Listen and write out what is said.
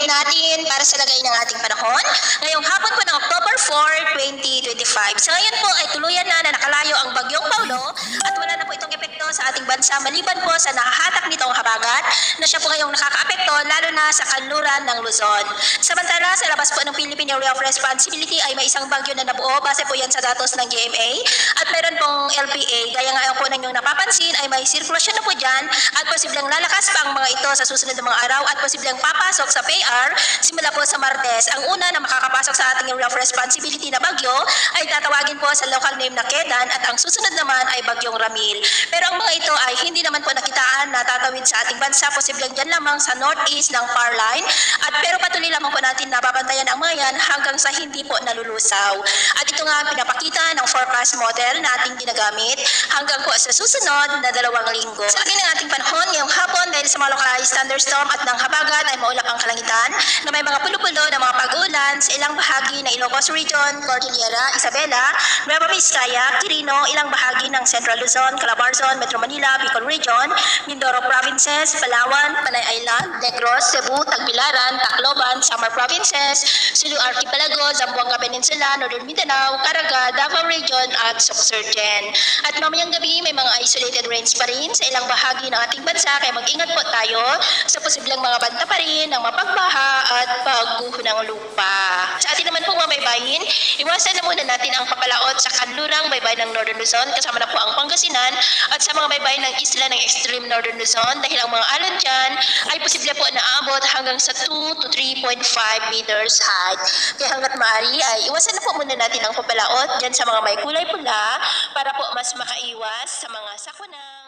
natin para sa lagay ng ating panahon ngayong hapon po ng October 4, 2025. So ngayon po ay tuluyan na nakalayo ang bagyong Paulo at wala na po itong epekto sa ating bansa maliban po sa nakahatak nitong habagat na siya po ngayong nakakaapekto lalo na sa kanluran ng Luzon. Samantala sa labas po ng Philippine Area of Responsibility ay may isang bagyo na nabuo base po yan sa datos ng GMA at meron pong LPA. Gaya nga po ninyong napapansin ay may sirkulasyon na po dyan at posibleng lalakas pa ang mga ito sa susunod na mga araw at posibleng papasok sa PAR simula po sa Martes. Ang una na makakapasok sa ating area of responsibility na bagyo ay tatawagin po sa local name na Kedan at ang susunod naman ay bagyong Ramil. Pero ang mga ito ay hindi naman po nakitaan na tatawid sa ating bansa, posibleng dyan lamang sa northeast ng PAR line at pero patuloy lamang po natin na babantayan ang mga yan hanggang sa hindi po nalulusaw. At ito nga ang pinapakita ng forecast model na ating ginagamit hanggang po sa susunod na 2 linggo. Sa lagay ng ating panahon ngayong hapon dahil sa mga localized thunderstorm at ng habagat ay maulap ang kalangitan na may mga pulo-pulo na mga pag-uulan sa ilang bahagi ng Ilocos Region, Cordillera, Isabela, Nueva Vizcaya, Quirino, ilang bahagi ng Central Luzon, Calabarzon, Metro Manila, Bicol Region, Mindoro Provinces, Palawan, Panay Island, Negros, Cebu, Tagbilaran, Tacloban, Samar Provinces, Sulu Archipelago, Zamboanga Peninsula, Northern Mindanao, Caraga, Davao Region at Suksurgen. At mamayang gabi may mga isolated rains pa rin sa ilang bahagi ng ating bansa kaya mag-ingat po tayo sa posibleng mga banta pa rin ng mapagbaha at pagguho ng lupa. Sa atin naman pong mga baybayin, iwasan na muna natin ang papalaot sa kanlurang baybayin ng Northern Luzon kasama na po ang Pangasinan at sa mga baybayin ng isla ng extreme Northern Luzon dahil ang mga alon dyan ay posible po na aabot hanggang sa 2 to 3.5 meters height. Kaya hanggat maaari ay iwasan na po muna natin ang papalaot dyan sa mga may kulay pula para po mas makaiwas sa mga sakuna.